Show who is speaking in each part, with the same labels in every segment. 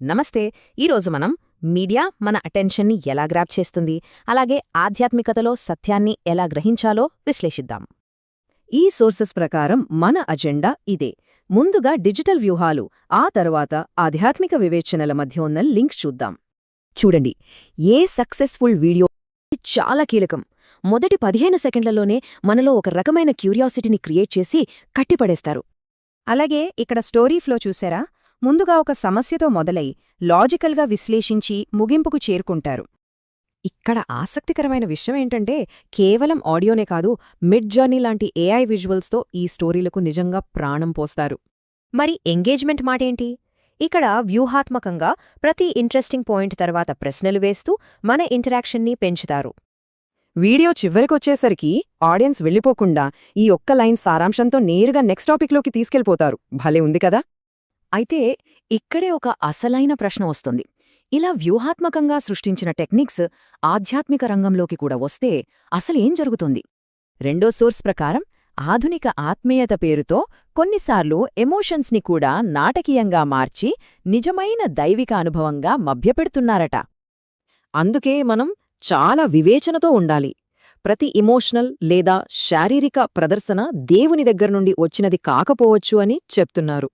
Speaker 1: నమస్తే. ఈరోజు మనం మీడియా మన అటెన్షన్ని ఎలా గ్రాప్ చేస్తుంది, అలాగే ఆధ్యాత్మికతలో సత్యాన్ని ఎలా గ్రహించాలో విశ్లేషిద్దాం.
Speaker 2: ఈ సోర్సెస్ ప్రకారం మన అజెండా ఇదే. ముందుగా డిజిటల్ వ్యూహాలు, ఆ తర్వాత ఆధ్యాత్మిక వివేచనల మధ్య ఉన్న లింక్ చూద్దాం.
Speaker 1: చూడండి, ఏ సక్సెస్ఫుల్ వీడియో చాలా కీలకం. మొదటి 15 సెకండ్లలోనే మనలో ఒక రకమైన క్యూరియాసిటీని క్రియేట్ చేసి కట్టిపడేస్తారు.
Speaker 2: అలాగే ఇక్కడ స్టోరీ ఫ్లో చూసారా? ముందుగా ఒక సమస్యతో మొదలై లాజికల్గా విశ్లేషించి ముగింపుకు చేరుకుంటారు. ఇక్కడ ఆసక్తికరమైన విషయం ఏంటంటే, కేవలం ఆడియోనే కాదు, మిడ్ జర్నీ లాంటి ఏఐ విజువల్స్తో ఈ స్టోరీలకు నిజంగా ప్రాణం పోస్తారు.
Speaker 3: మరి ఎంగేజ్మెంట్ మాటేంటి? ఇక్కడ వ్యూహాత్మకంగా ప్రతి ఇంట్రెస్టింగ్ పాయింట్ తర్వాత ప్రశ్నలు వేస్తూ మన ఇంటరాక్షన్ని పెంచుతారు.
Speaker 2: వీడియో చివరికొచ్చేసరికి ఆడియన్స్ వెళ్ళిపోకుండా ఈ ఒక్క లైన్ సారాంశంతో నేరుగా నెక్స్ట్ టాపిక్లోకి తీసుకెళ్ళిపోతారు. భలే ఉంది కదా?
Speaker 1: అయితే ఇక్కడే ఒక అసలైన ప్రశ్న వస్తుంది. ఇలా వ్యూహాత్మకంగా సృష్టించిన టెక్నిక్స్ ఆధ్యాత్మిక రంగంలోకి కూడా వస్తే అసలేం జరుగుతుంది? రెండో సోర్స్ ప్రకారం ఆధునిక ఆత్మీయత పేరుతో కొన్నిసార్లు ఎమోషన్స్ని కూడా నాటకీయంగా మార్చి నిజమైన దైవిక అనుభవంగా మభ్యపెడుతున్నారట. అందుకే మనం చాలా వివేచనతో ఉండాలి. ప్రతి ఇమోషనల్ లేదా శారీరక ప్రదర్శన దేవుని దగ్గర్నుండి వచ్చినది కాకపోవచ్చు అని చెప్తున్నారు.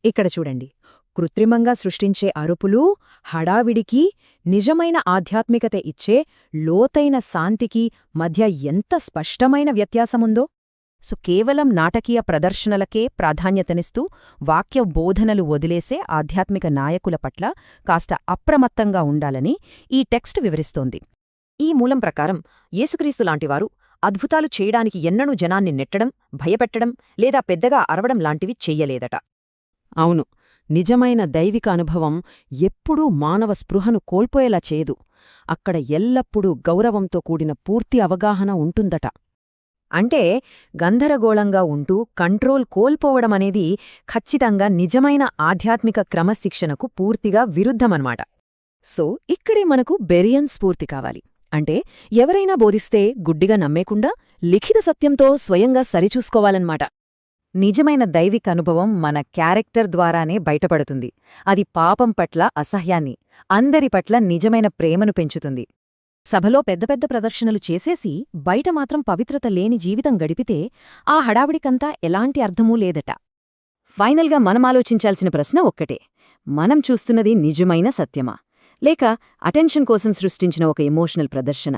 Speaker 2: ఇక్కడ చూడండి, కృత్రిమంగా సృష్టించే అరుపులు, హడావిడికి, నిజమైన ఆధ్యాత్మికత ఇచ్చే లోతైన శాంతికి మధ్య ఎంత స్పష్టమైన వ్యత్యాసముందో. కేవలం నాటకీయ ప్రదర్శనలకే ప్రాధాన్యతనిస్తూ వాక్య బోధనలు వదిలేసే ఆధ్యాత్మిక నాయకుల పట్ల కాస్త అప్రమత్తంగా ఉండాలని ఈ టెక్స్ట్ వివరిస్తోంది.
Speaker 3: ఈ మూలం ప్రకారం యేసుక్రీస్తు లాంటివారు అద్భుతాలు చేయడానికి ఎన్నడూ జనాన్ని నెట్టడం, భయపెట్టడం లేదా పెద్దగా అరవడం లాంటివి చెయ్యలేదట.
Speaker 1: అవును, నిజమైన దైవిక అనుభవం ఎప్పుడూ మానవ స్పృహను కోల్పోయేలా చేయదు. అక్కడ ఎల్లప్పుడూ గౌరవంతో కూడిన పూర్తి అవగాహన ఉంటుందట.
Speaker 3: అంటే గందరగోళంగా ఉంటూ కంట్రోల్ కోల్పోవడమనేది ఖచ్చితంగా నిజమైన ఆధ్యాత్మిక క్రమశిక్షణకు పూర్తిగా విరుద్ధమన్నమాట.
Speaker 1: ఇక్కడే మనకు బెరియన్ స్ఫూర్తి కావాలి. అంటే ఎవరైనా బోధిస్తే గుడ్డిగా నమ్మేకుండా లిఖిత సత్యంతో స్వయంగా సరిచూసుకోవాలన్నమాట.
Speaker 3: నిజమైన దైవిక అనుభవం మన క్యారెక్టర్ ద్వారానే బయటపడుతుంది. అది పాపం పట్ల అసహ్యాన్ని, అందరి పట్ల నిజమైన ప్రేమను పెంచుతుంది.
Speaker 1: సభలో పెద్ద పెద్ద ప్రదర్శనలు చేసేసి బయట మాత్రం పవిత్రత లేని జీవితం గడిపితే ఆ హడావిడికంతా ఎలాంటి అర్థమూ లేదట.
Speaker 3: ఫైనల్గా మనం ఆలోచించాల్సిన ప్రశ్న ఒక్కటే: మనం చూస్తున్నది నిజమైన సత్యమా, లేక అటెన్షన్ కోసం సృష్టించిన ఒక ఎమోషనల్ ప్రదర్శన?